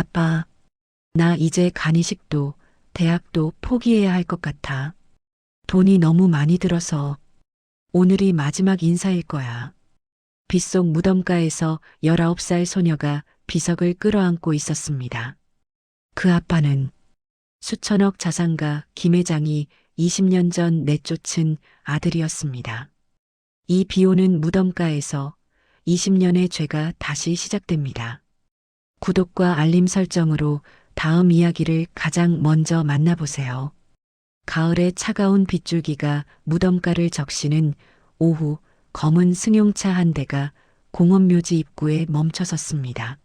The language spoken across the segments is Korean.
아빠, 나 이제 간이식도 대학도 포기해야 할 것 같아. 돈이 너무 많이 들어서 오늘이 마지막 인사일 거야. 빗속 무덤가에서 19살 소녀가 비석을 끌어안고 있었습니다. 그 아빠는 수천억 자산가 김 회장이 20년 전 내쫓은 아들이었습니다. 이 비오는 무덤가에서 20년의 죄가 다시 시작됩니다. 구독과 알림 설정으로 다음 이야기를 가장 먼저 만나보세요. 가을의 차가운 빗줄기가 무덤가를 적시는 오후, 검은 승용차 한 대가 공원묘지 입구에 멈춰섰습니다.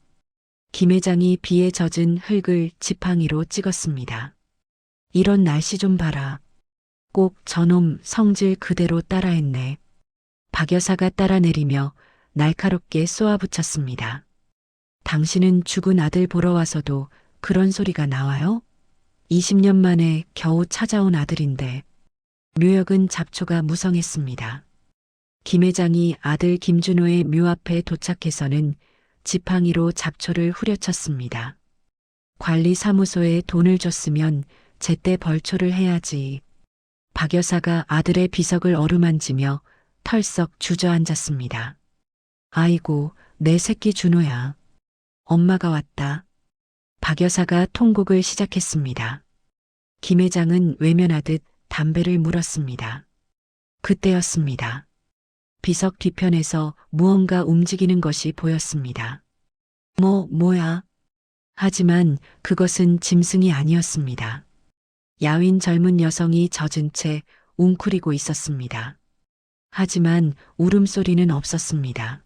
김 회장이 비에 젖은 흙을 지팡이로 찍었습니다. 이런 날씨 좀 봐라. 꼭 저놈 성질 그대로 따라했네. 박 여사가 따라내리며 날카롭게 쏘아붙였습니다. 당신은 죽은 아들 보러 와서도 그런 소리가 나와요? 20년 만에 겨우 찾아온 아들인데. 묘역은 잡초가 무성했습니다. 김 회장이 아들 김준호의 묘 앞에 도착해서는 지팡이로 잡초를 후려쳤습니다. 관리사무소에 돈을 줬으면 제때 벌초를 해야지. 박 여사가 아들의 비석을 어루만지며 털썩 주저앉았습니다. 아이고, 내 새끼 준호야. 엄마가 왔다. 박 여사가 통곡을 시작했습니다. 김 회장은 외면하듯 담배를 물었습니다. 그때였습니다. 비석 뒤편에서 무언가 움직이는 것이 보였습니다. 뭐야? 하지만 그것은 짐승이 아니었습니다. 야윈 젊은 여성이 젖은 채 웅크리고 있었습니다. 하지만 울음소리는 없었습니다.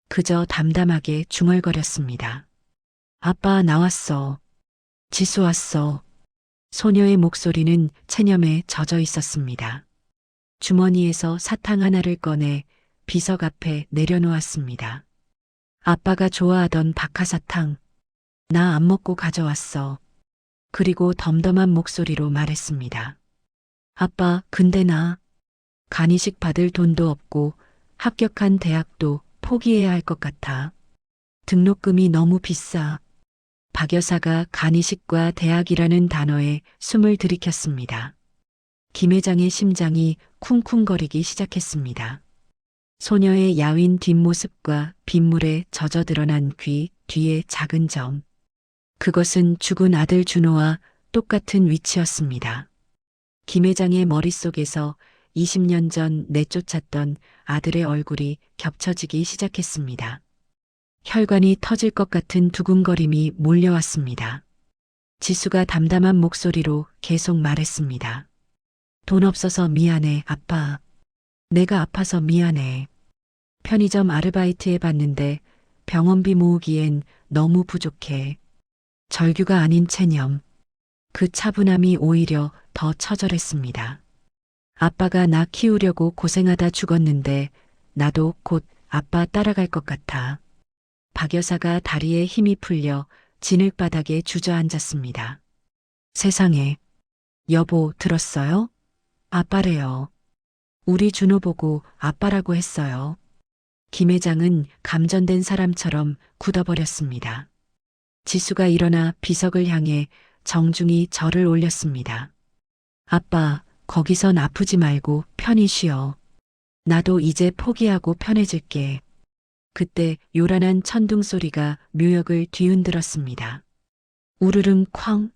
그저 담담하게 중얼거렸습니다. 아빠 나왔어. 지수 왔어. 소녀의 목소리는 체념에 젖어 있었습니다. 주머니에서 사탕 하나를 꺼내 비석 앞에 내려놓았습니다. 아빠가 좋아하던 박하사탕. 나 안 먹고 가져왔어. 그리고 덤덤한 목소리로 말했습니다. 아빠, 근데 나 간이식 받을 돈도 없고 합격한 대학도 포기해야 할 것 같아. 등록금이 너무 비싸. 박 여사가 간이식과 대학이라는 단어에 숨을 들이켰습니다. 김 회장의 심장이 쿵쿵거리기 시작했습니다. 소녀의 야윈 뒷모습과 빗물에 젖어 드러난 귀 뒤에 작은 점. 그것은 죽은 아들 준호와 똑같은 위치였습니다. 김 회장의 머릿속에서 20년 전 내쫓았던 아들의 얼굴이 겹쳐지기 시작했습니다. 혈관이 터질 것 같은 두근거림이 몰려왔습니다. 지수가 담담한 목소리로 계속 말했습니다. 돈 없어서 미안해, 아빠. 내가 아파서 미안해. 편의점 아르바이트 해봤는데 병원비 모으기엔 너무 부족해. 절규가 아닌 체념. 그 차분함이 오히려 더 처절했습니다. 아빠가 나 키우려고 고생하다 죽었는데 나도 곧 아빠 따라갈 것 같아. 박 여사가 다리에 힘이 풀려 진흙바닥에 주저앉았습니다. 세상에. 여보, 들었어요? 아빠래요. 우리 준호 보고 아빠라고 했어요. 김 회장은 감전된 사람처럼 굳어버렸습니다. 지수가 일어나 비석을 향해 정중히 절을 올렸습니다. 아빠, 거기선 아프지 말고 편히 쉬어. 나도 이제 포기하고 편해질게. 그때 요란한 천둥 소리가 묘역을 뒤흔들었습니다. 우르릉 쾅.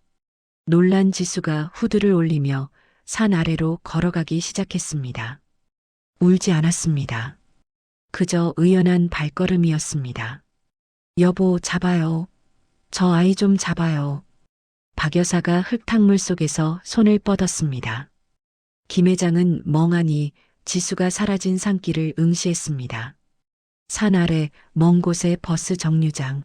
놀란 지수가 후드를 올리며 산 아래로 걸어가기 시작했습니다. 울지 않았습니다. 그저 의연한 발걸음이었습니다. 여보, 잡아요. 저 아이 좀 잡아요. 박 여사가 흙탕물 속에서 손을 뻗었습니다. 김 회장은 멍하니 지수가 사라진 산길을 응시했습니다. 산 아래 먼 곳의 버스 정류장.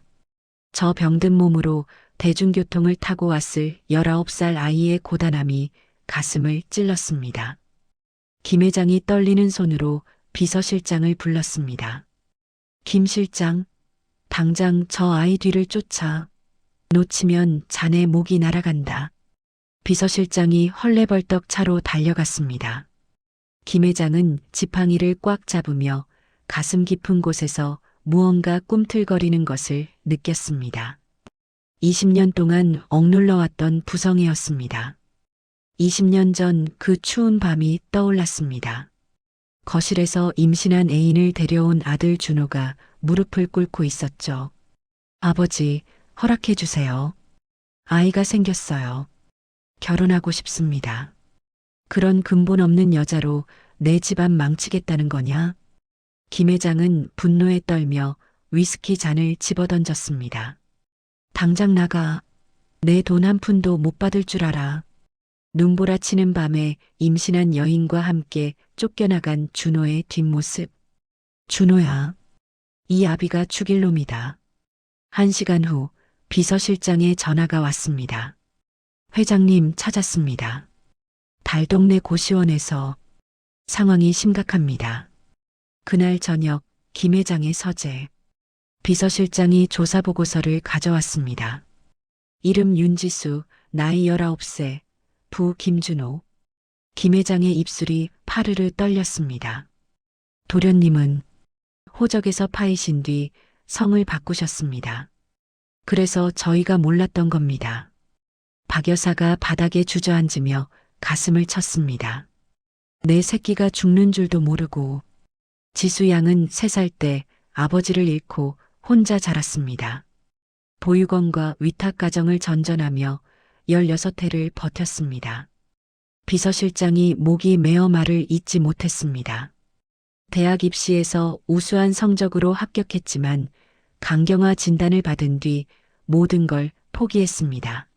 저 병든 몸으로 대중교통을 타고 왔을 19살 아이의 고단함이 가슴을 찔렀습니다. 김 회장이 떨리는 손으로 비서실장을 불렀습니다. 김 실장, 당장 저 아이 뒤를 쫓아. 놓치면 자네 목이 날아간다. 비서실장이 헐레벌떡 차로 달려갔습니다. 김 회장은 지팡이를 꽉 잡으며 가슴 깊은 곳에서 무언가 꿈틀거리는 것을 느꼈습니다. 20년 동안 억눌러왔던 부성이었습니다. 20년 전 그 추운 밤이 떠올랐습니다. 거실에서 임신한 애인을 데려온 아들 준호가 무릎을 꿇고 있었죠. 아버지, 허락해 주세요. 아이가 생겼어요. 결혼하고 싶습니다. 그런 근본 없는 여자로 내 집안 망치겠다는 거냐? 김 회장은 분노에 떨며 위스키 잔을 집어던졌습니다. 당장 나가. 내 돈 한 푼도 못 받을 줄 알아. 눈보라치는 밤에 임신한 여인과 함께 쫓겨나간 준호의 뒷모습. 준호야, 이 아비가 죽일 놈이다. 1시간 후 비서실장의 전화가 왔습니다. 회장님 찾았습니다. 달동네 고시원에서 상황이 심각합니다. 그날 저녁 김 회장의 서재. 비서실장이 조사보고서를 가져왔습니다. 이름 윤지수, 나이 19세, 부 김준호. 김 회장의 입술이 파르르 떨렸습니다. 도련님은 호적에서 파이신 뒤 성을 바꾸셨습니다. 그래서 저희가 몰랐던 겁니다. 박 여사가 바닥에 주저앉으며 가슴을 쳤습니다. 내 새끼가 죽는 줄도 모르고. 지수 양은 3살 때 아버지를 잃고 혼자 자랐습니다. 보육원과 위탁가정을 전전하며 16해를 버텼습니다. 비서실장이 목이 메어 말을 잇지 못했습니다. 대학 입시에서 우수한 성적으로 합격했지만 강경화 진단을 받은 뒤 모든 걸 포기했습니다.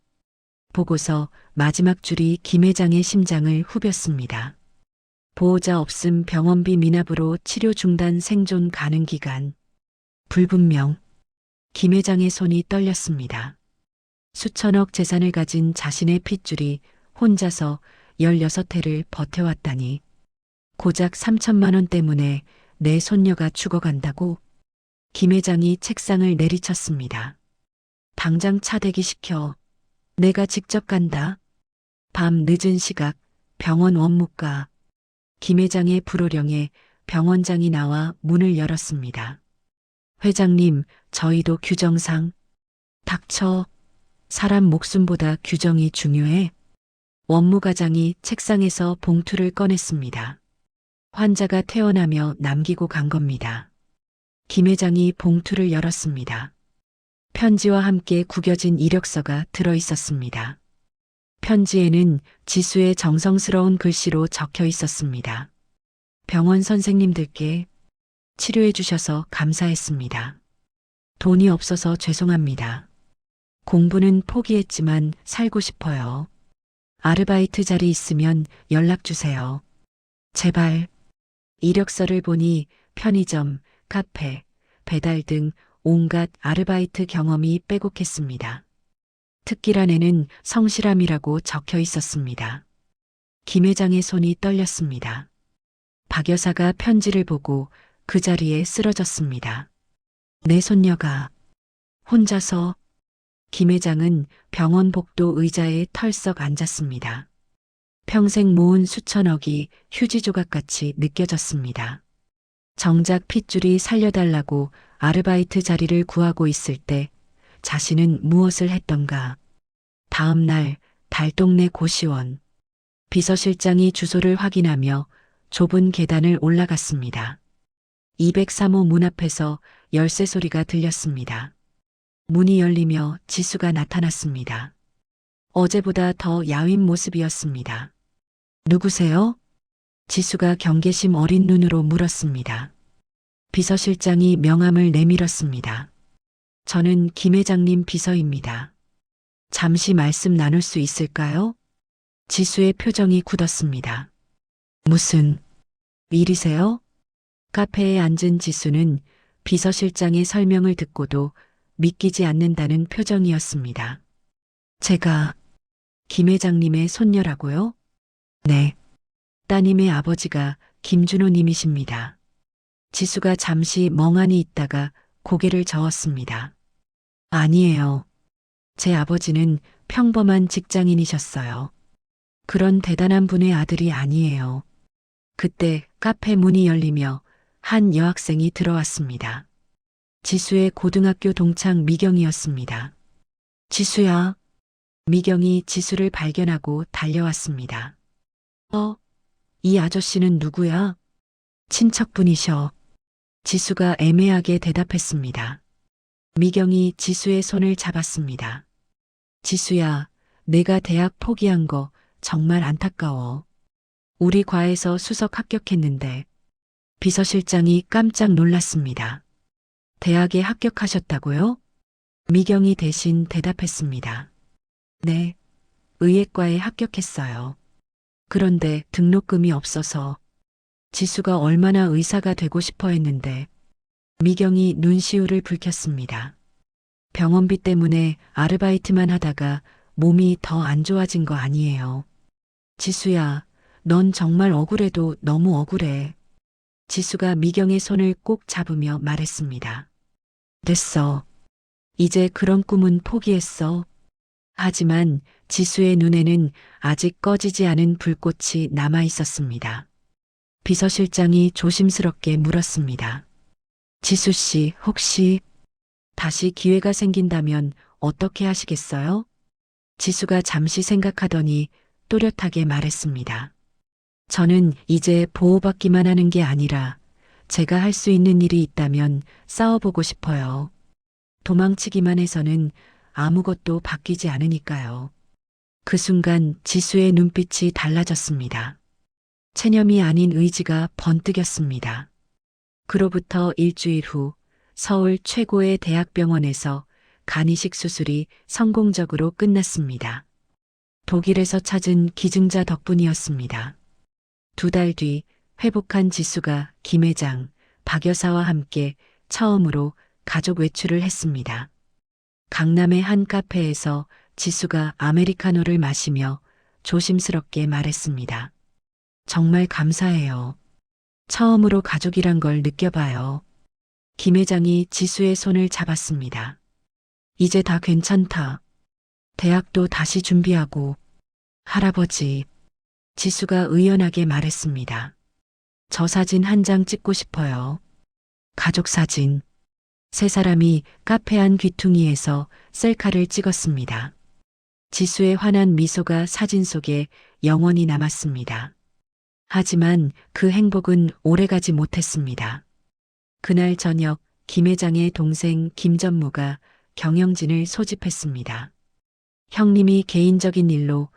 보고서 마지막 줄이 김 회장의 심장을 후볐습니다. 보호자 없음 병원비 미납으로 치료 중단 생존 가능 기간. 불분명. 김 회장의 손이 떨렸습니다. 수천억 재산을 가진 자신의 핏줄이 혼자서 16해를 버텨왔다니. 고작 3천만 원 때문에 내 손녀가 죽어간다고? 김 회장이 책상을 내리쳤습니다. 당장 차 대기시켜. 내가 직접 간다. 밤 늦은 시각 병원 원무과. 김 회장의 불호령에 병원장이 나와 문을 열었습니다. 회장님, 저희도 규정상. 닥쳐. 사람 목숨보다 규정이 중요해. 원무과장이 책상에서 봉투를 꺼냈습니다. 환자가 퇴원하며 남기고 간 겁니다. 김 회장이 봉투를 열었습니다. 편지와 함께 구겨진 이력서가 들어 있었습니다. 편지에는 지수의 정성스러운 글씨로 적혀 있었습니다. 병원 선생님들께 치료해 주셔서 감사했습니다. 돈이 없어서 죄송합니다. 공부는 포기했지만 살고 싶어요. 아르바이트 자리 있으면 연락 주세요. 제발. 이력서를 보니 편의점, 카페, 배달 등 온갖 아르바이트 경험이 빼곡했습니다. 특기란에는 성실함이라고 적혀 있었습니다. 김 회장의 손이 떨렸습니다. 박 여사가 편지를 보고 그 자리에 쓰러졌습니다. 내 손녀가 혼자서. 김 회장은 병원 복도 의자에 털썩 앉았습니다. 평생 모은 수천억이 휴지 조각같이 느껴졌습니다. 정작 핏줄이 살려달라고 아르바이트 자리를 구하고 있을 때 자신은 무엇을 했던가. 다음 날 달동네 고시원. 비서실장이 주소를 확인하며 좁은 계단을 올라갔습니다. 203호 문 앞에서 열쇠 소리가 들렸습니다. 문이 열리며 지수가 나타났습니다. 어제보다 더 야윈 모습이었습니다. 누구세요? 지수가 경계심 어린 눈으로 물었습니다. 비서실장이 명함을 내밀었습니다. 저는 김 회장님 비서입니다. 잠시 말씀 나눌 수 있을까요? 지수의 표정이 굳었습니다. 무슨 일이세요? 카페에 앉은 지수는 비서실장의 설명을 듣고도 믿기지 않는다는 표정이었습니다. 제가 김 회장님의 손녀라고요? 네. 따님의 아버지가 김준호 님이십니다. 지수가 잠시 멍하니 있다가 고개를 저었습니다. 아니에요. 제 아버지는 평범한 직장인이셨어요. 그런 대단한 분의 아들이 아니에요. 그때 카페 문이 열리며 한 여학생이 들어왔습니다. 지수의 고등학교 동창 미경이었습니다. 지수야. 미경이 지수를 발견하고 달려왔습니다. 이 아저씨는 누구야? 친척분이셔. 지수가 애매하게 대답했습니다. 미경이 지수의 손을 잡았습니다. 지수야, 내가 대학 포기한 거 정말 안타까워. 우리 과에서 수석 합격했는데 비서실장이 깜짝 놀랐습니다. 대학에 합격하셨다고요? 미경이 대신 대답했습니다. 네, 의예과에 합격했어요. 그런데 등록금이 없어서 지수가 얼마나 의사가 되고 싶어 했는데 미경이 눈시울을 붉혔습니다. 병원비 때문에 아르바이트만 하다가 몸이 더 안 좋아진 거 아니에요. 지수야, 넌 정말 억울해도 너무 억울해. 지수가 미경의 손을 꼭 잡으며 말했습니다. 됐어. 이제 그런 꿈은 포기했어. 하지만 지수의 눈에는 아직 꺼지지 않은 불꽃이 남아 있었습니다. 비서실장이 조심스럽게 물었습니다. 지수 씨, 혹시 다시 기회가 생긴다면 어떻게 하시겠어요? 지수가 잠시 생각하더니 또렷하게 말했습니다. 저는 이제 보호받기만 하는 게 아니라 제가 할 수 있는 일이 있다면 싸워보고 싶어요. 도망치기만 해서는 아무것도 바뀌지 않으니까요. 그 순간 지수의 눈빛이 달라졌습니다. 체념이 아닌 의지가 번뜩였습니다. 그로부터 일주일 후 서울 최고의 대학병원에서 간이식 수술이 성공적으로 끝났습니다. 독일에서 찾은 기증자 덕분이었습니다. 2달 뒤 회복한 지수가 김 회장, 박 여사와 함께 처음으로 가족 외출을 했습니다. 강남의 한 카페에서 지수가 아메리카노를 마시며 조심스럽게 말했습니다. 정말 감사해요. 처음으로 가족이란 걸 느껴봐요. 김 회장이 지수의 손을 잡았습니다. 이제 다 괜찮다. 대학도 다시 준비하고. 할아버지, 지수가 의연하게 말했습니다. 저 사진 한 장 찍고 싶어요. 가족 사진. 세 사람이 카페 안 귀퉁이에서 셀카를 찍었습니다. 지수의 환한 미소가 사진 속에 영원히 남았습니다. 하지만 그 행복은 오래가지 못했습니다. 그날 저녁 김 회장의 동생 김전무가 경영진을 소집했습니다. 형님이 개인적인 일로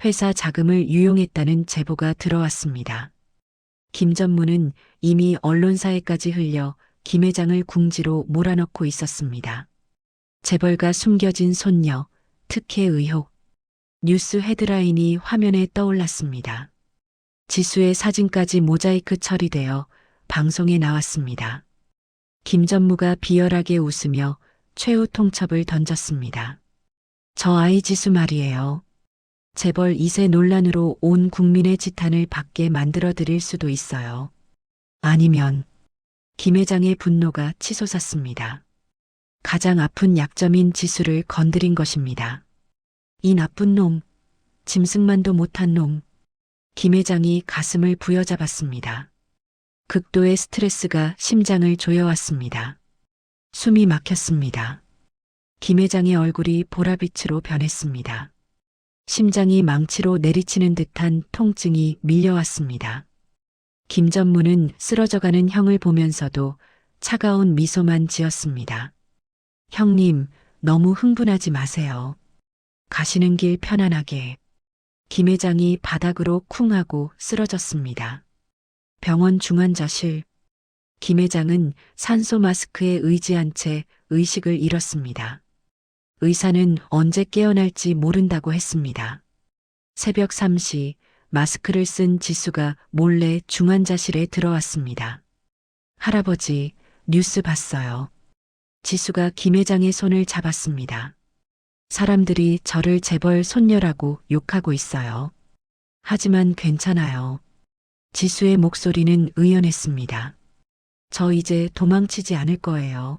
회사 자금을 유용했다는 제보가 들어왔습니다. 김전무는 이미 언론사에까지 흘려 김 회장을 궁지로 몰아넣고 있었습니다. 재벌가 숨겨진 손녀, 특혜 의혹, 뉴스 헤드라인이 화면에 떠올랐습니다. 지수의 사진까지 모자이크 처리되어 방송에 나왔습니다. 김전무가 비열하게 웃으며 최후 통첩을 던졌습니다. 저 아이 지수 말이에요. 재벌 2세 논란으로 온 국민의 지탄을 받게 만들어 드릴 수도 있어요. 아니면 김 회장의 분노가 치솟았습니다. 가장 아픈 약점인 지수를 건드린 것입니다. 이 나쁜 놈, 짐승만도 못한 놈. 김 회장이 가슴을 부여잡았습니다. 극도의 스트레스가 심장을 조여왔습니다. 숨이 막혔습니다. 김 회장의 얼굴이 보라빛으로 변했습니다. 심장이 망치로 내리치는 듯한 통증이 밀려왔습니다. 김전무는 쓰러져가는 형을 보면서도 차가운 미소만 지었습니다. 형님, 너무 흥분하지 마세요. 가시는 길 편안하게. 김 회장이 바닥으로 쿵 하고 쓰러졌습니다. 병원 중환자실. 김 회장은 산소 마스크에 의지한 채 의식을 잃었습니다. 의사는 언제 깨어날지 모른다고 했습니다. 새벽 3시 마스크를 쓴 지수가 몰래 중환자실에 들어왔습니다. 할아버지, 뉴스 봤어요. 지수가 김 회장의 손을 잡았습니다. 사람들이 저를 재벌 손녀라고 욕하고 있어요. 하지만 괜찮아요. 지수의 목소리는 의연했습니다. 저 이제 도망치지 않을 거예요.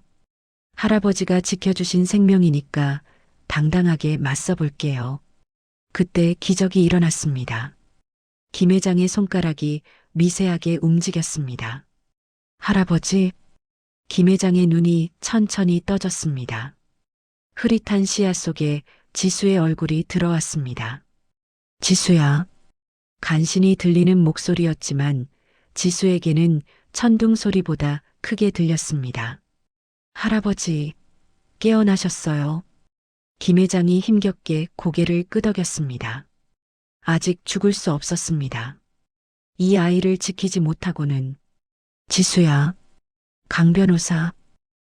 할아버지가 지켜주신 생명이니까 당당하게 맞서 볼게요. 그때 기적이 일어났습니다. 김 회장의 손가락이 미세하게 움직였습니다. 할아버지, 김 회장의 눈이 천천히 떠졌습니다. 흐릿한 시야 속에 지수의 얼굴이 들어왔습니다. 지수야. 간신히 들리는 목소리였지만 지수에게는 천둥 소리보다 크게 들렸습니다. 할아버지, 깨어나셨어요. 김 회장이 힘겹게 고개를 끄덕였습니다. 아직 죽을 수 없었습니다. 이 아이를 지키지 못하고는. 지수야, 강 변호사,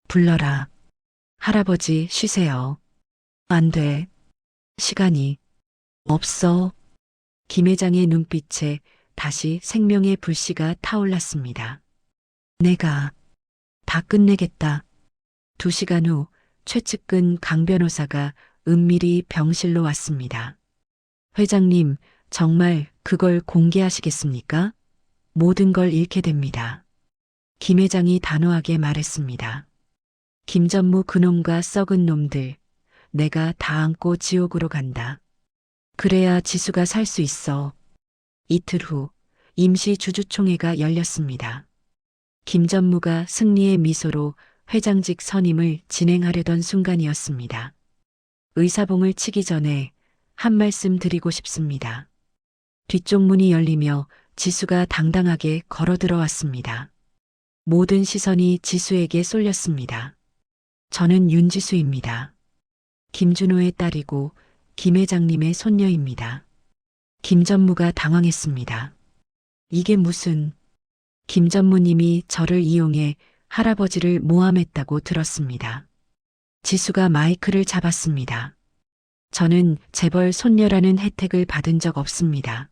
불러라. 할아버지 쉬세요. 안 돼. 시간이 없어. 김 회장의 눈빛에 다시 생명의 불씨가 타올랐습니다. 내가 다 끝내겠다. 2시간 후 최측근 강 변호사가 은밀히 병실로 왔습니다. 회장님, 정말 그걸 공개하시겠습니까? 모든 걸 잃게 됩니다. 김 회장이 단호하게 말했습니다. 김전무 그놈과 썩은 놈들, 내가 다 안고 지옥으로 간다. 그래야 지수가 살 수 있어. 이틀 후 임시 주주총회가 열렸습니다. 김전무가 승리의 미소로 회장직 선임을 진행하려던 순간이었습니다. 의사봉을 치기 전에 한 말씀 드리고 싶습니다. 뒤쪽 문이 열리며 지수가 당당하게 걸어 들어왔습니다. 모든 시선이 지수에게 쏠렸습니다. 저는 윤지수입니다. 김준호의 딸이고 김 회장님의 손녀입니다. 김전무가 당황했습니다. 이게 무슨... 김 전무님이 저를 이용해 할아버지를 모함했다고 들었습니다. 지수가 마이크를 잡았습니다. 저는 재벌 손녀라는 혜택을 받은 적 없습니다.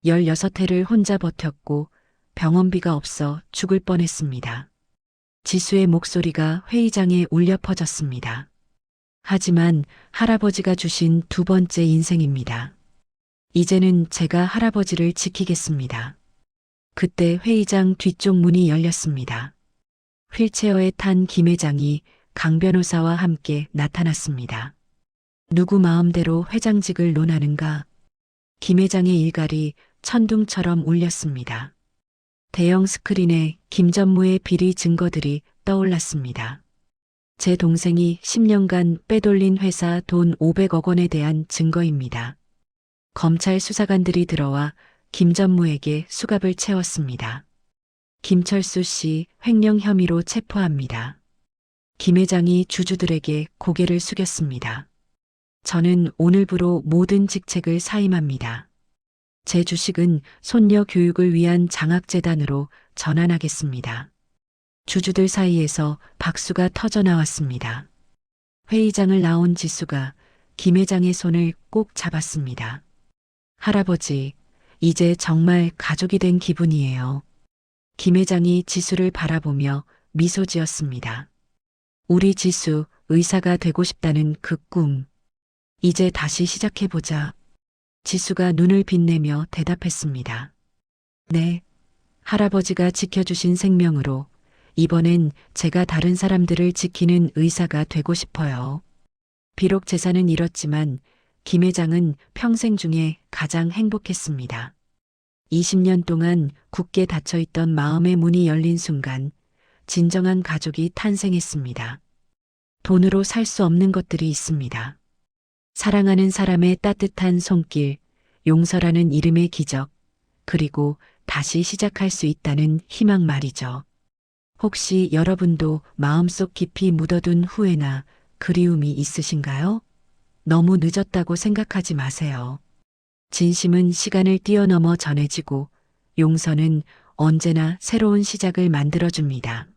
16회를 혼자 버텼고 병원비가 없어 죽을 뻔했습니다. 지수의 목소리가 회의장에 울려 퍼졌습니다. 하지만 할아버지가 주신 2번째 인생입니다. 이제는 제가 할아버지를 지키겠습니다. 그때 회의장 뒤쪽 문이 열렸습니다. 휠체어에 탄 김 회장이 강 변호사와 함께 나타났습니다. 누구 마음대로 회장직을 논하는가? 김 회장의 일갈이 천둥처럼 울렸습니다. 대형 스크린에 김전무의 비리 증거들이 떠올랐습니다. 제 동생이 10년간 빼돌린 회사 돈 500억 원에 대한 증거입니다. 검찰 수사관들이 들어와 김전무에게 수갑을 채웠습니다. 김철수 씨 횡령 혐의로 체포합니다. 김 회장이 주주들에게 고개를 숙였습니다. 저는 오늘부로 모든 직책을 사임합니다. 제 주식은 손녀 교육을 위한 장학재단으로 전환하겠습니다. 주주들 사이에서 박수가 터져 나왔습니다. 회의장을 나온 지수가 김 회장의 손을 꼭 잡았습니다. 할아버지, 이제 정말 가족이 된 기분이에요. 김 회장이 지수를 바라보며 미소 지었습니다. 우리 지수, 의사가 되고 싶다는 그 꿈. 이제 다시 시작해보자. 지수가 눈을 빛내며 대답했습니다. 네, 할아버지가 지켜주신 생명으로 이번엔 제가 다른 사람들을 지키는 의사가 되고 싶어요. 비록 재산은 잃었지만 김 회장은 평생 중에 가장 행복했습니다. 20년 동안 굳게 닫혀있던 마음의 문이 열린 순간 진정한 가족이 탄생했습니다. 돈으로 살 수 없는 것들이 있습니다. 사랑하는 사람의 따뜻한 손길, 용서라는 이름의 기적, 그리고 다시 시작할 수 있다는 희망 말이죠. 혹시 여러분도 마음속 깊이 묻어둔 후회나 그리움이 있으신가요? 너무 늦었다고 생각하지 마세요. 진심은 시간을 뛰어넘어 전해지고 용서는 언제나 새로운 시작을 만들어줍니다.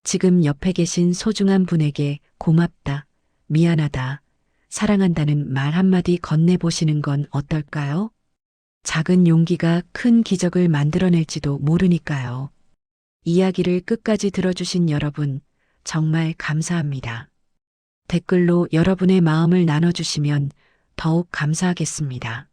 지금 옆에 계신 소중한 분에게 고맙다, 미안하다, 사랑한다는 말 한마디 건네보시는 건 어떨까요? 작은 용기가 큰 기적을 만들어낼지도 모르니까요. 이야기를 끝까지 들어주신 여러분, 정말 감사합니다. 댓글로 여러분의 마음을 나눠주시면 더욱 감사하겠습니다.